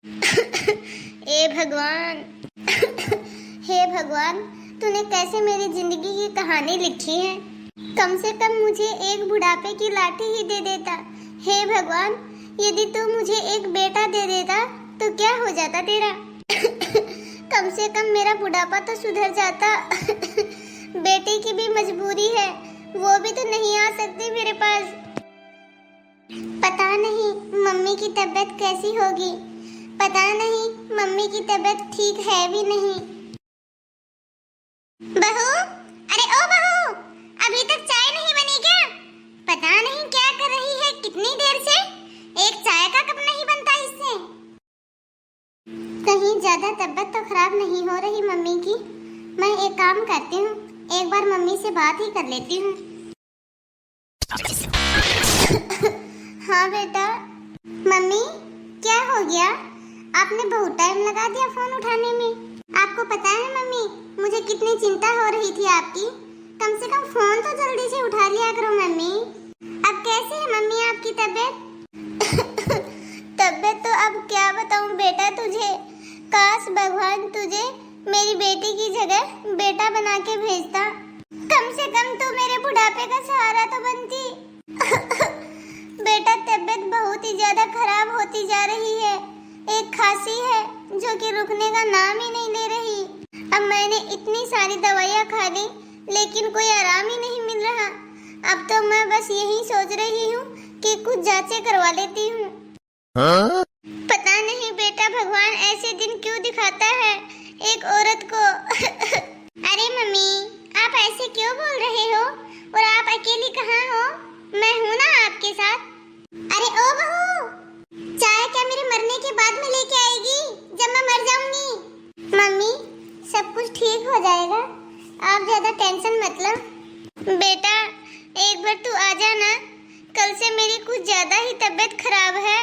ए भगवान। हे भगवान, तूने कैसे मेरी जिंदगी की कहानी लिखी है। कम से कम मुझे एक बुढ़ापे की लाठी ही दे देता। हे भगवान, यदि तू मुझे एक बेटा दे देता तो क्या हो जाता तेरा। कम से कम मेरा बुढ़ापा तो सुधर जाता। बेटे की भी मजबूरी है, वो भी तो नहीं आ सकती मेरे पास। पता नहीं मम्मी की तबीयत कैसी होगी। पता नहीं मम्मी की तबीयत ठीक है भी नहीं। बहू, अरे ओ बहू, अभी तक चाय नहीं बनी क्या? पता नहीं क्या कर रही है कितनी देर से। एक चाय का कप नहीं बनता इससे। कहीं ज्यादा तबीयत तो खराब नहीं हो रही मम्मी की। मैं एक काम करती हूँ, एक बार मम्मी से बात ही कर लेती हूँ। हाँ बेटा। मम्मी, क्या हो गया? आपने बहुत टाइम लगा दिया फोन उठाने में। आपको पता है मम्मी, मुझे कितनी चिंता हो रही थी आपकी। कम से कम फोन तो जल्दी से उठा लिया करो मम्मी। अब कैसी है मम्मी आपकी तबीयत? तबीयत तो अब क्या बताऊं बेटा तुझे। काश भगवान तुझे मेरी बेटी की जगह बेटा बना के भेजता। कम से कम तू मेरे बुढ़ापे का सहारा तो बनती। बेटा, तबीयत बहुत ही ज्यादा खराब होती जा रही है। एक खांसी है जो कि रुकने का नाम ही नहीं ले रही। अब मैंने इतनी सारी दवाइयाँ खा ली, लेकिन कोई आराम ही नहीं मिल रहा। अब तो मैं बस यही सोच रही हूँ कि कुछ जांचें करवा लेती हूँ। पता नहीं बेटा, भगवान ऐसे दिन क्यों दिखाता है एक औरत को। अरे मम्मी, आप ऐसे क्यों बोल रहे हो? और आप अकेली कहाँ हो? मैं हूँ ना आपके साथ। अरे ओ बहू, चाय क्या मेरे मरने के बाद में लेके आएगी जब मैं मर जाऊंगी? मम्मी, सब कुछ ठीक हो जाएगा, आप ज्यादा टेंशन मत लो। बेटा, एक बार तू आ जाना। कल से मेरी कुछ ज्यादा ही तबीयत खराब है।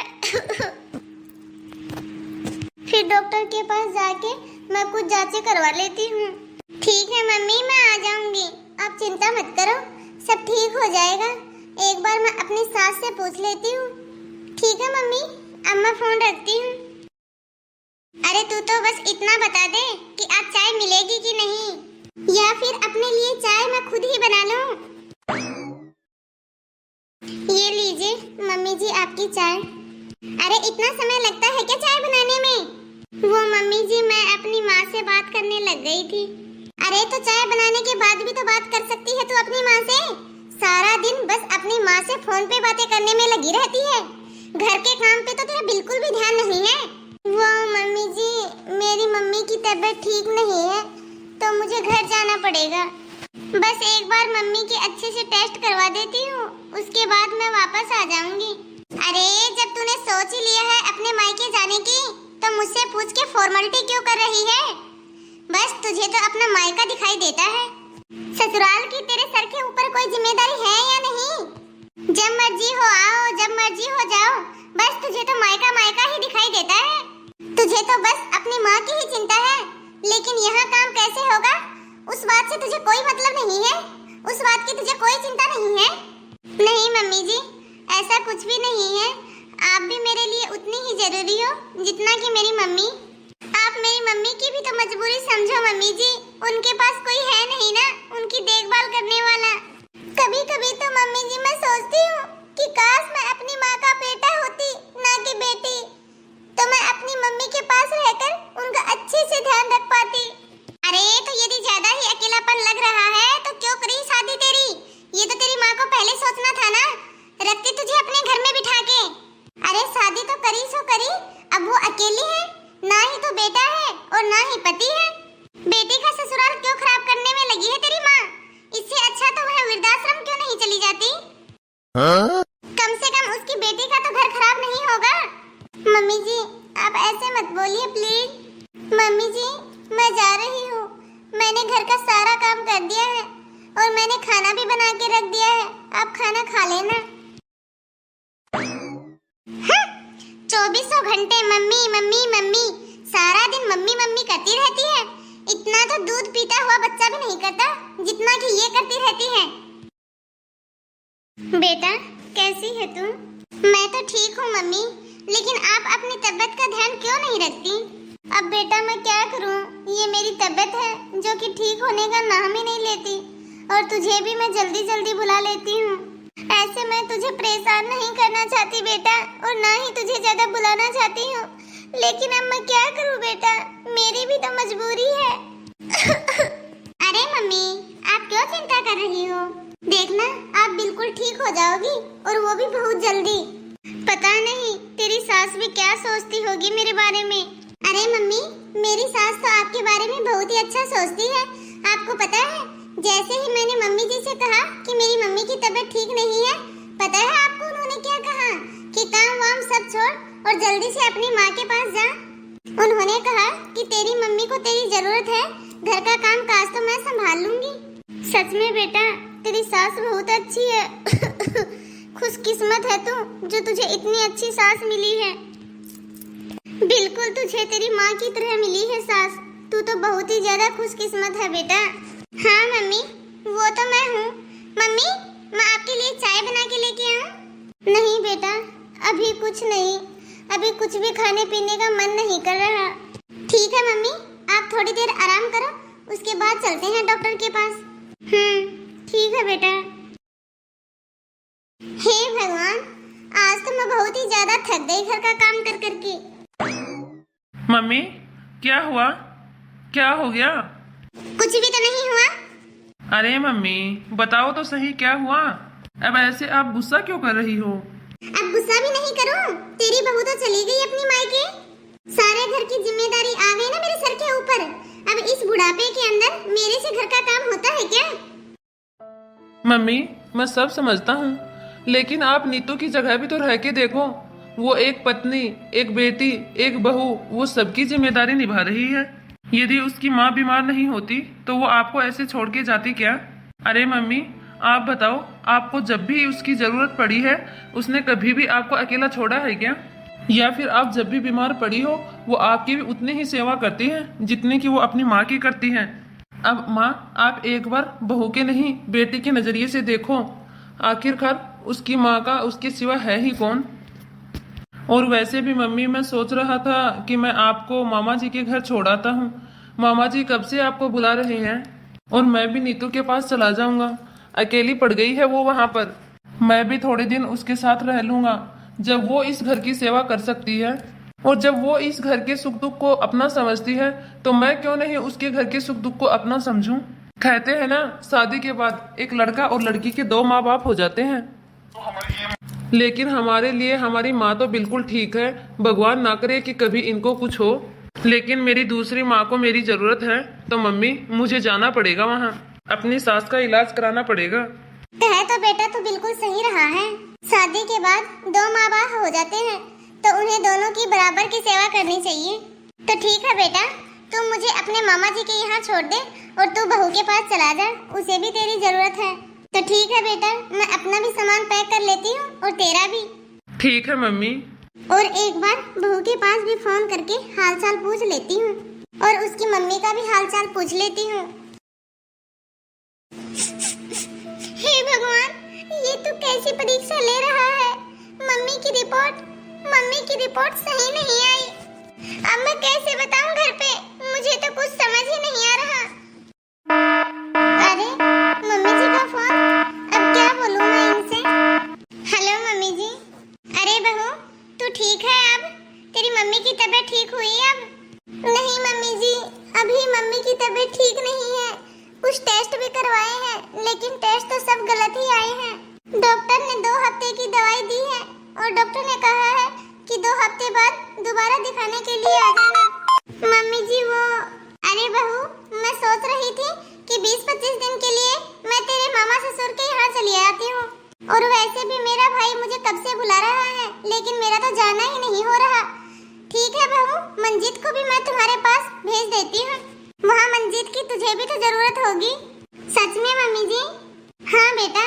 फिर डॉक्टर के पास जाके मैं कुछ जांचें करवा लेती हूँ। ठीक है मम्मी, मैं आ जाऊंगी, आप चिंता मत करो, सब ठीक हो जाएगा। एक बार मैं अपनी सास से पूछ लेती हूँ। ठीक है मम्मी, अब मैं फोन रखती हूँ। अरे तू तो बस इतना बता दे कि आज चाय मिलेगी कि नहीं, या फिर अपने लिए चाय मैं खुद ही बना लूँ। ये लीजिए मम्मी जी आपकी चाय। अरे इतना समय लगता है क्या चाय बनाने में? वो मम्मी जी, मैं अपनी माँ से बात करने लग गई थी। अरे तो चाय बनाने के बाद भी तो बात कर सकती है तू अपनी माँ से। सारा दिन बस अपनी माँ से फोन पे बातें करने में लगी रहती है। घर के काम पे तो तेरा बिल्कुल भी ध्यान नहीं है। वो मम्मी जी, मेरी मम्मी की तबीयत ठीक नहीं है तो मुझे घर जाना पड़ेगा। बस एक बार मम्मी के अच्छे से टेस्ट करवा देती हूँ, उसके बाद मैं वापस आ जाऊंगी। अरे जब तूने सोच ही लिया है अपने मायके जाने की, तो मुझसे पूछ के फॉर्मेलिटी क्यों कर रही है? बस तुझे तो अपना मायका दिखाई देता है। ससुराल की तेरे सर के ऊपर कोई जिम्मेदारी है या नहीं? जब मर्जी हो आओ, जब मर्जी हो जाओ, बस तुझे तो मायका मायका ही दिखाई देता है। तुझे तो बस अपनी माँ की ही चिंता है, लेकिन यहाँ काम कैसे होगा उस बात से तुझे कोई मतलब नहीं है। उस बात की तुझे कोई चिंता नहीं है। नहीं मम्मी जी, ऐसा कुछ भी नहीं है। आप भी मेरे लिए उतनी ही जरूरी हो जितना कि मेरी मम्मी। आप मेरी मम्मी की भी तो मजबूरी समझो मम्मी जी। उनके पास कोई है नहीं ना उनकी देखभाल करने वाला। कभी कभी तो मम्मी जी मैं सोचती हूँ कि काश मैं अपनी माँ का बेटा होती, ना कि बेटी, तो मैं अपनी मम्मी के पास रहकर उनका अच्छे से ध्यान रख पाती। अरे तो यदि ज्यादा ही अकेलापन लग रहा है तो क्यों करी शादी तेरी? ये तो तेरी माँ को पहले सोचना था ना, रखती तुझे अपने घर में बिठा के। अरे शादी तो करी सो करी, अब वो अकेली है, ना ही तो बेटा है और ना ही पति है। बेटी का ससुराल क्यों खराब करने में लगी है तेरी माँ? इससे अच्छा तो वह वृद्धाश्रम क्यों नहीं चली जाती? कम से कम उसकी बेटी का तो घर खराब नहीं होगा। मम्मी जी आप ऐसे मत बोलिए प्लीज। मम्मी जी मैं जा रही हूँ, मैंने घर का सारा काम कर दिया है और मैंने खाना भी बना के रख दिया है, आप खाना खा लेना। 24 घंटे मम्मी मम्मी मम्मी, सारा दिन मम्मी मम्मी करती रहती है। इतना तो दूध पीता हुआ बच्चा भी नहीं करता जितना कि ये करती रहती है। बेटा कैसी है तू? मैं तो ठीक हूँ मम्मी, लेकिन आप अपनी तबीयत का ध्यान क्यों नहीं रखती? अब बेटा मैं क्या करूं? ये मेरी तबीयत है जो कि ठीक होने का नाम ही नहीं लेती, और तुझे भी मैं जल्दी जल्दी बुला लेती हूँ। ऐसे मैं तुझे परेशान नहीं करना चाहती बेटा, और ना ही तुझे ज्यादा बुलाना चाहती हूँ, लेकिन अब मैं क्या करूँ बेटा, मेरी भी तो मजबूरी है। अरे मम्मी, आप क्यों चिंता कर रही हो? देखना आप बिल्कुल ठीक हो जाओगी, और वो भी बहुत जल्दी। पता नहीं तेरी सास भी क्या सोचती होगी मेरे बारे में। अरे मम्मी, मेरी सास तो आपके बारे में बहुत ही अच्छा सोचती है। आपको पता है, जैसे ही मैंने मम्मी जी से कहा कि मेरी मम्मी की तबीयत ठीक नहीं है, पता है आपको उन्होंने क्या कहा? कि काम वाम सब छोड़ और जल्दी से अपनी माँ के पास जा। उन्होंने कहा कि तेरी मम्मी को तेरी जरूरत है, घर का काम काज तो मैं संभाल लूंगी। सच में बेटा, तेरी सास बहुत अच्छी है। खुशकिस्मत है तू जो तुझे इतनी अच्छी सास मिली है। बिल्कुल तुझे तेरी माँ की तरह मिली है सास। तू तो बहुत ही ज्यादा खुशकिस्मत है बेटा। हाँ मम्मी, वो तो मैं हूँ। मम्मी, मैं आपके लिए चाय बना के लेके आऊँ? नहीं बेटा, अभी कुछ नहीं, अभी कुछ भी खाने पीने का मन नहीं कर रहा। ठीक है मम्मी, आप थोड़ी देर आराम करो, उसके बाद चलते हैं डॉक्टर के पास। ठीक है बेटा। हे भगवान, आज तो मैं बहुत ही ज्यादा थक गई घर का काम कर करके। मम्मी, क्या हुआ? क्या हो गया? कुछ भी तो नहीं हुआ। अरे मम्मी, बताओ तो सही क्या हुआ? अब ऐसे आप गुस्सा क्यों कर रही हो? अब गुस्सा भी नहीं करो, तेरी बहू तो चली गई अपनी मायके। सारे घर की जिम्मेदारी आ गई ना मेरे सर के ऊपर। अब इस बुढ़ापे के अंदर मेरे से घर का काम होता है क्या? मम्मी, मैं सब समझता हूँ, लेकिन आप नीतू की जगह भी तो रह के देखो। वो एक पत्नी, एक बेटी, एक बहू, वो सबकी जिम्मेदारी निभा रही है। यदि उसकी माँ बीमार नहीं होती तो वो आपको ऐसे छोड़ के जाती क्या? अरे मम्मी, आप बताओ, आपको जब भी उसकी जरूरत पड़ी है, उसने कभी भी आपको अकेला छोड़ा है क्या? या फिर आप जब भी बीमार पड़ी हो, वो आपकी भी उतनी ही सेवा करती है जितनी कि वो अपनी माँ की करती है। अब माँ, आप एक बार बहू के नहीं बेटी के नजरिए से देखो। आखिरकार उसकी माँ का उसके सिवा है ही कौन? और वैसे भी मम्मी, मैं सोच रहा था कि मैं आपको मामा जी के घर छोड़ाता हूँ। मामा जी कब से आपको बुला रहे हैं, और मैं भी नीतू के पास चला जाऊंगा। अकेली पड़ गई है वो वहां पर। मैं भी थोड़े दिन उसके साथ रह लूंगा। जब वो इस घर की सेवा कर सकती है, और जब वो इस घर के सुख दुख को अपना समझती है, तो मैं क्यों नहीं उसके घर के सुख दुख को अपना समझूं? कहते हैं ना, शादी के बाद एक लड़का और लड़की के दो माँ बाप हो जाते हैं। लेकिन हमारे लिए हमारी माँ तो बिल्कुल ठीक है। भगवान ना करे कि कभी इनको कुछ हो। लेकिन मेरी दूसरी माँ को मेरी जरूरत है, तो मम्मी मुझे जाना पड़ेगा वहाँ। अपनी सास का इलाज कराना पड़ेगा। कहे तो बेटा तू बिल्कुल सही रहा है। शादी के बाद दो माँ बाप हो जाते हैं, तो उन्हें दोनों की बराबर की सेवा करनी चाहिए। तो ठीक है बेटा, तू मुझे अपने मामा जी के यहाँ छोड़ दे, और तू बहू के पास चला जा, उसे भी तेरी जरूरत है। तो ठीक है बेटा, मैं अपना भी सामान पैक कर लेती हूँ, और तेरा भी। ठीक है मम्मी। और एक बार बहू के पास भी फोन करके हालचाल पूछ लेती हूँ, और उसकी मम्मी का भी हालचाल पूछ लेती हूँ। हे भगवान, ये तो कैसी परीक्षा ले रहा है? मम्मी की रिपोर्ट सही नहीं आई। अब मैं कैसे बताऊं घर पे? मुझे तो कुछ समझ ही नहीं आ रहा। अरे मम्मी जी का फोन, अब क्या बोलूं मैं इनसे? हेलो मम्मी जी। अरे बहू, तू ठीक है अब? तेरी मम्मी की तबीयत ठीक हुई अब? नहीं मम्मी जी, अभी मम्मी की तबीयत ठीक नहीं है। कुछ टेस्ट भी करवाए हैं, लेकिन टेस्ट तो सब गलत ही आए हैं। डॉक्टर ने 2 हफ्ते की दवाई दी है, और डॉक्टर ने कहा है कि 2 हफ्ते बाद दोबारा दिखाने के लिए आ जाना। मम्मी जी वो, अरे बहू, मैं सोच रही थी कि 20-25 दिन के लिए मैं तेरे मामा ससुर के यहाँ चली आती हूँ। और वैसे भी मेरा भाई मुझे कब से बुला रहा है, लेकिन मेरा तो जाना ही नहीं हो रहा। ठीक है बहू, मंजीत को भी मैं तुम्हारे पास भेज देती हूँ। वहाँ मंजीत की तुझे भी तो जरूरत होगी। सच में मम्मी जी? हाँ बेटा,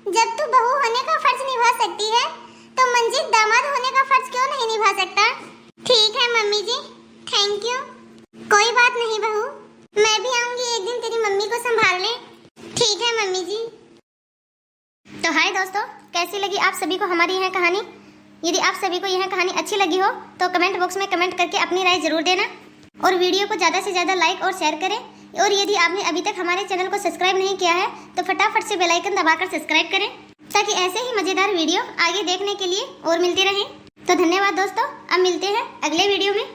जब तू बहू होने का फर्ज निभा सकती है, तो मंजीत दामाद होने का फर्ज क्यों नहीं निभा सकता? ठीक है मम्मी जी, थैंक यू। कोई बात नहीं बहू, मैं भी आऊंगी एक दिन तेरी मम्मी को संभालने। ठीक है मम्मी जी। तो हाय दोस्तों, कैसी लगी आप सभी को हमारी यह कहानी? यदि आप सभी को यह कहानी अच्छी लगी हो तो कमेंट बॉक्स में कमेंट करके अपनी राय जरूर देना और वीडियो को ज़्यादा से ज़्यादा लाइक और शेयर करें। और यदि आपने अभी तक हमारे चैनल को सब्सक्राइब नहीं किया है तो फटाफट से बेल आइकन दबाकर सब्सक्राइब करें ताकि ऐसे ही मज़ेदार वीडियो आगे देखने के लिए और मिलती रहे। तो धन्यवाद दोस्तों, अब मिलते हैं अगले वीडियो में।